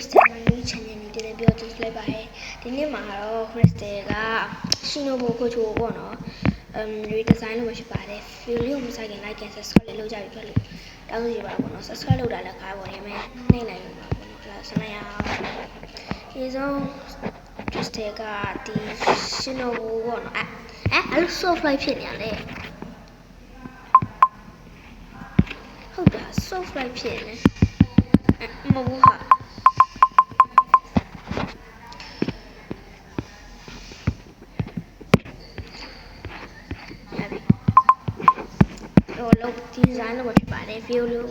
Crystal မင်းချန်နယ်နေတယ်ပြောကြည့်လိုက်ပါဟဲ့ဒီနေ့မှာတော့ Crystal က Shinobu Kocho ပေါ့နော်redesign လုပ်မှဖြစ်ပါတယ် video ကိုမဆိုင်ခင် like and subscribe လေးလုပ်ကြပြီးဖြစ်လို့တောင်းဆိုရပါပေါ့နော် subscribe လုပ်တာလည်းခါပေါ့နေမယ်နှိမ့်လိုက်ပါပေါ့နော်အဲ့ဒါဆင်းလိုက်ရအောင်ဒီဆုံး Crystal ကဒီ Shinobu ပေါ့နော်အဲ့လို soft light ဖြစ်နေရလေဟုတ်တာ soft light ဖြစ်နေမဟုတ်ဟာလုပ်ဒီဇိုင်းလုပ်မှာဖြစ်ပါတယ် view လို့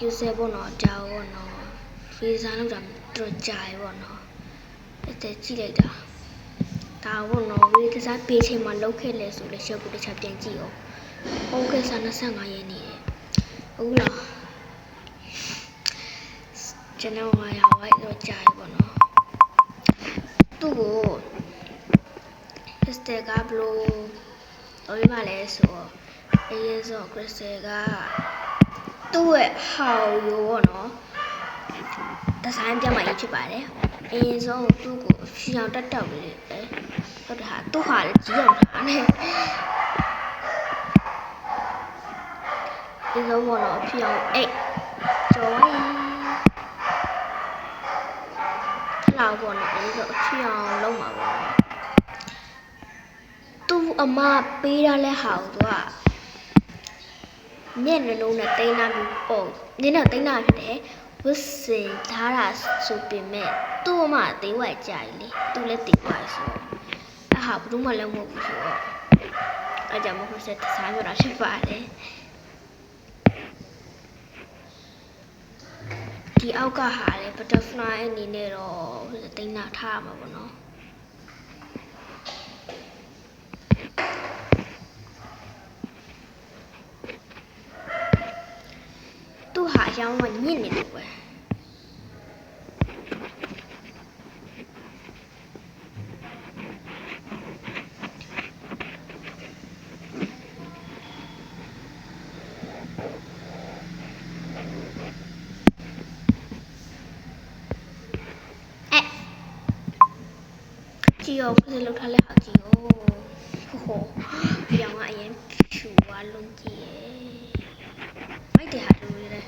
user ပေါ့နော်ဒါပေါ့နော် ဒီဇိုင်းလုပ်တာတော်ကြာပြီပေါ့နော်အဲ့ဒါကြည့်လိုက်တာဒါပေါ့နော်ဒီဇိုင်းပေးချိန်မှာလုပ်ခဲ့လဲဆိုလဲရှေ့ကိုတစ်ချက်ပြန်ကြည့်အောင်ဟုတ်ကဲ့စာ25ရက်နေဟုတ်လားကျွန်တော်ကရဝိုက်တော့ကြာပြီပေါ့နော်သူ့ကို Crystal ကဘလို့တော်ရမလဲဆိုအရင်ဆုံး Crystal ကသူ့ရဲ့ဟောက်ရိုးပေါ့နော်ဒီဇိုင်းပြတ်မှရေးဖြစ်ပါတယ်အရင်ဆုံးသူ့ကိုဖြီအောင်တက်လေးဟုတ်တယ်ဟာသူ့ဟာလည်းကြီးအောင်ထားနေဒီဆုံးပေါ့နော်ဖြီအောင်ကျော်ရင်ခလာပေါ့နော်ဒီဆုံးဖြီအောင်လုံးမှာပေါ့နော်သူ့အမပေးရလဲဟာသူကမျက်နှာလုံးနဲ့တိန်းနာပြီးပေါ့နင်းတော့တိန်းနာဖြစ်တယ်ဝစ်စင်ထားတာဆိုပေမဲ့သူ့အမသေးဝိုက်ကြပြီလေသူလည်းတေးသွားဆိုအဟာဘယ်သူမှလည်းမဟုတ်ဘူးဆိုတော့အဲ့ကြောင့်မဟုတ်ဆက်စားပြတာဖြစ်ပါတယ်ဒီအောက်ကဟာလေ butterfly အနေနဲ့တော့တိန်းနာထားရမှာပေါ့နော်သူ့ဟာအကြောင်းကညစ်နေတယ်ပဲကြည့်ရောဖစလောက်ထားလဲဟာကြည့်ရောဟိုပြောင်းကအရင်ဖြူသွားလုံးကြည့်ရဲ့မိုက်တယ်ဟာလူတွေ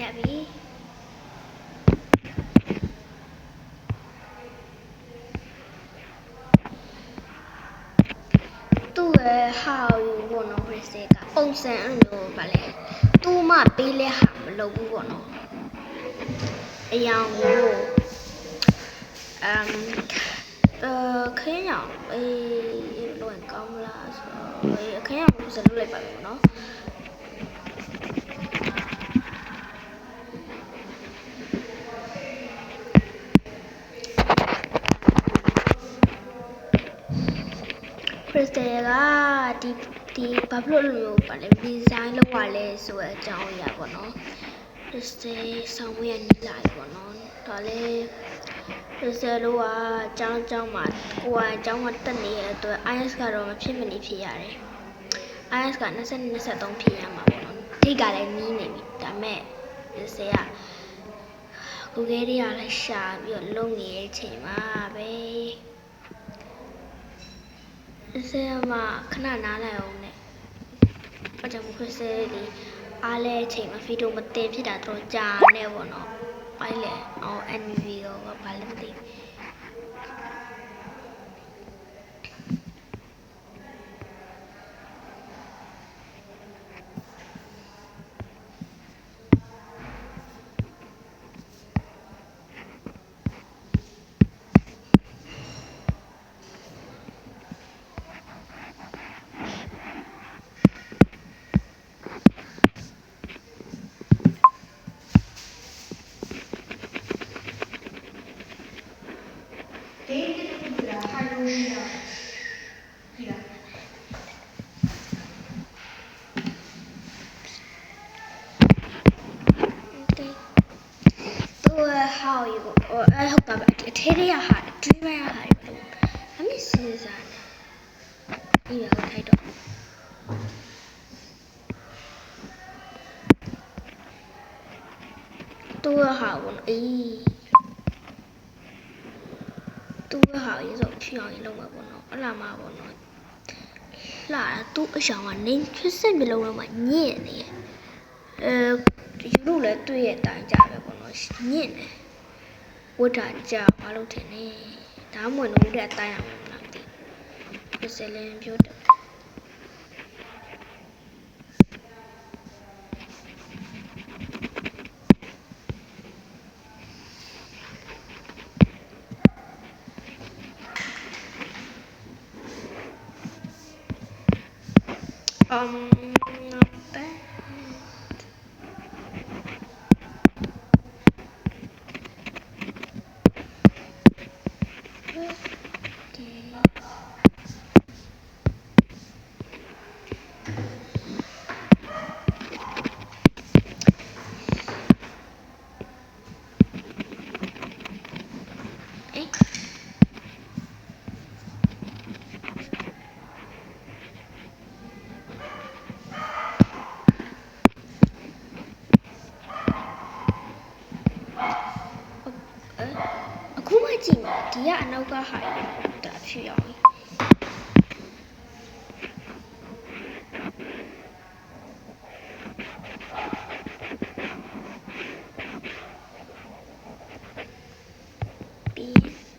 ရပြီသူ့ရဲ့ဟာယူပေါ့နော် Crystal ကပုံစံအဲ့လိုဗာလဲသူ့မပေးလဲဟာမလုပ်ဘူးပေါ့နော်အယောင်ကိုခင်းရောင်လောကောင်းမလားဆိုတော့ခင်းရောင်ကိုစလုပ်လိုက်ပါမယ်နော်Crystal ကဒီဘာဖြစ်လို့လို့ပါလဲဒီဇိုင်းလောက်ပါလဲဆိုတဲ့အကြောင်းအရာပေါ့နော် Crystal ဆောင်ဝေးရနေလာပြီပေါ့နော်ဒါလည်း Crystal တို့ကကျောင်းမှာကိုယ်ကကျောင်းမှာတက်နေတဲ့အတွက် IS ကတော့မဖြစ်မနေဖြစ်ရတယ် IS က23ဖြစ်ရမှာပေါ့နော်ထိတ်ကလည်းနီးနေပြီဒါမဲ့ Crystal ကကိုယ်ကြီးတွေကလည်းရှာပြီးတော့လုံနေတဲ့အချိန်မှာပဲCrystal မှာခဏနားလိုက်အောင်နဲ့အကြောင်း Crystal ဒီအားလဲအချိန်မှာဗီဒီယိုမတင်ဖြစ်တာတော့ကြာနေပေါ့နော်အဲ့လေNV ရောဘာလဲမသိဟော ရေကိုဟုတ်တာပဲအထဲထဲရဟာဒရီဗာရဟာဘလို့အမေစဉ်းစားနေဒီရောက်ထိုက်တော့တူရဟာဘောအေးတူရဟာရေဆိုဖြောင်းရင်လုံးမှာပေါ့နော်အလားမှာပေါ့နော်လာတူအရှောင်းကနေဖြစ်စစ်မျိုးလုံးမှာညင့်နေယူလို့လည်းတွေ့ရတိုင်းကြပဲပေါ့နော်ညင့်တယ်ဝတ်တာကြာမလို့ထင်နေဒါမှမဟုတ်လို့တဲ့အတိုင်းအောင်မလားတိပစလင်ပြောတယ်not bad. Aku macam dia anak kah hai tak siapa.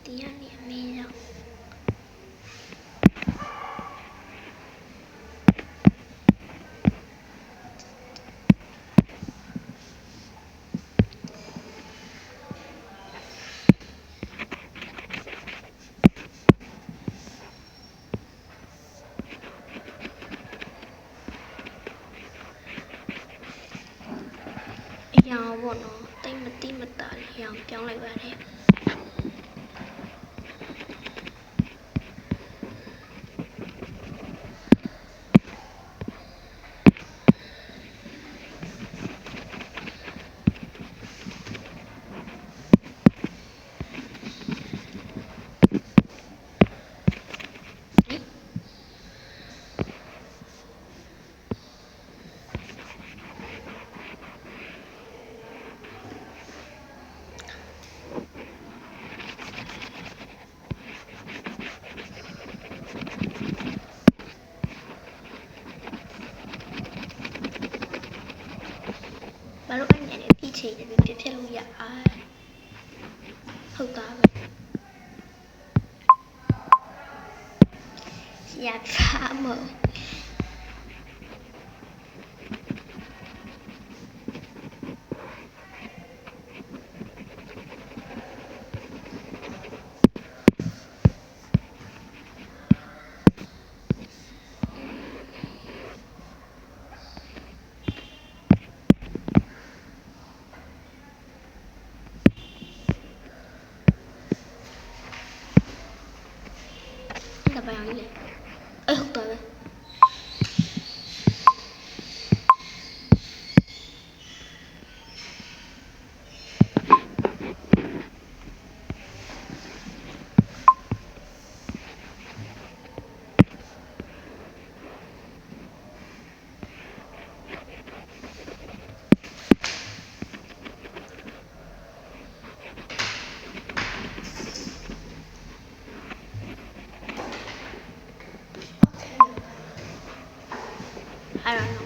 Dia ni ambil. Yang bono, tay mati mata yang piang lại vào đây. Baru anh nhận được chỉ để mình tiếp theo luôn dạ không ta vậy dạ phá mở apa yang ini? Không tới đây. I don't know.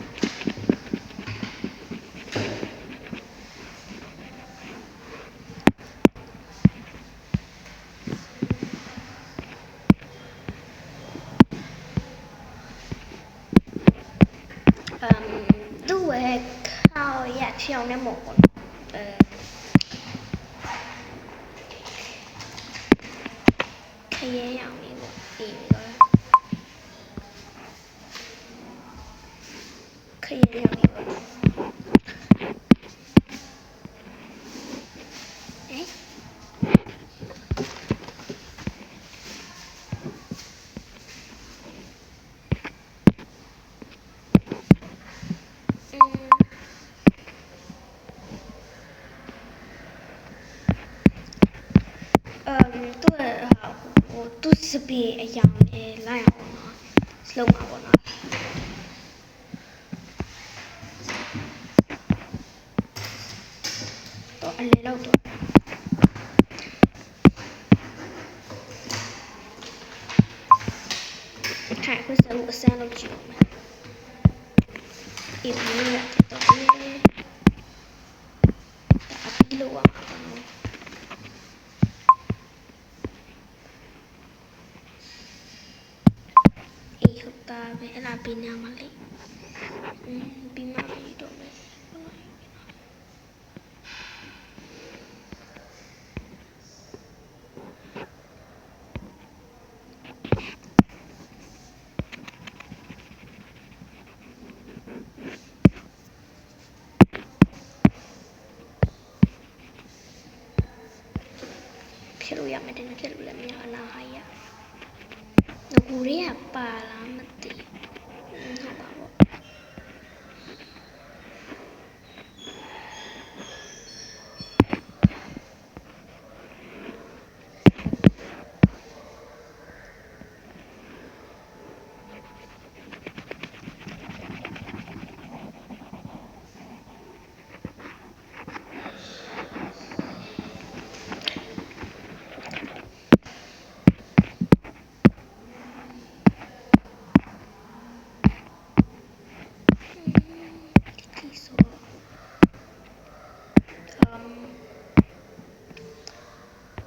Due reazione moltoခရဲရောင်လေးပေါ့ပြီးတော့ခရဲရောင်လေးပေါ့ သူစပင်းအယောင်နဲ့လိုက်အောင်နော်လုံးပါပေါ့နော်တော့အလေလောက်တော့ထိုင်ခွစအစမ်းလုပ်ကြည့်အောင်မယ်ဒီလိုရတော့အပီလိုပါနော်အေးဟုတ်တာပဲအဲ့ဒါပြီးနေမှာလေပြီးမှပြီးတော့မယ်ဖြစ်လို့ရမယ်တင်ဖြစ်လို့လည်းမရလားဟာရငကူတွေကပါလားမသိဟုတ်ပါဘော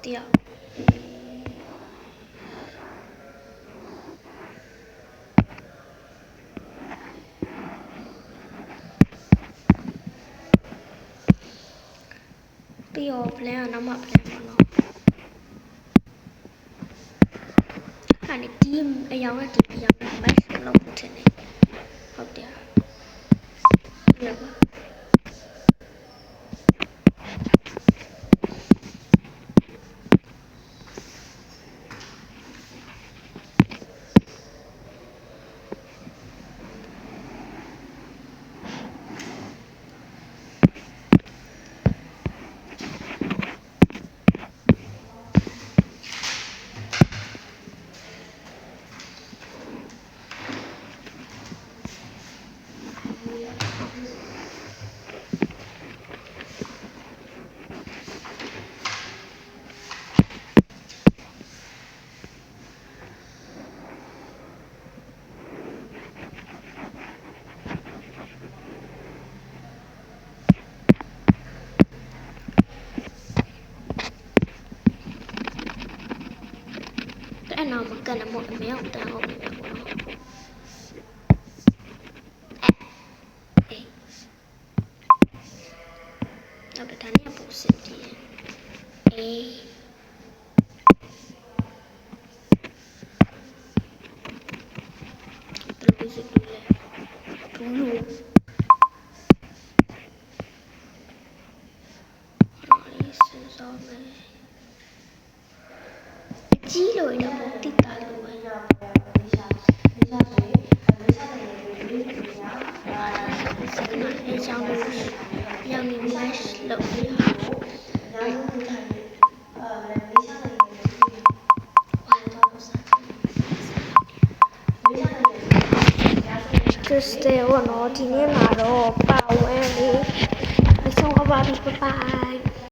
တရားပြီးတော့ plan ကနောက်မှ plan ပါနော်အဲ့ဒီဒီအယောင်နဲ့ဒီအယောင်နဲ့ match လုပ်ဖို့ထင်တယ်ဟုတ်တယ်ဟုတ်ပါအဲ့နောက်မကန်တော့အမေအောင်တန်းဟုတ်ပြီပေါ့နော်နောက်တစ်ခါနေပို့စစ်တယ်အေးဘယ်လိုစစ်လဲဘူးလို့အဲ့စစောမယ်ကြီးလို့ရဖို့တိတာလို့ပဲအကြောင်းလို့ရောင်နေ match လုပ်ပြီးCrystal နော်ဒီနေ့လာတော့ပါဝဲလေးအဆုံးအပါပြီbye bye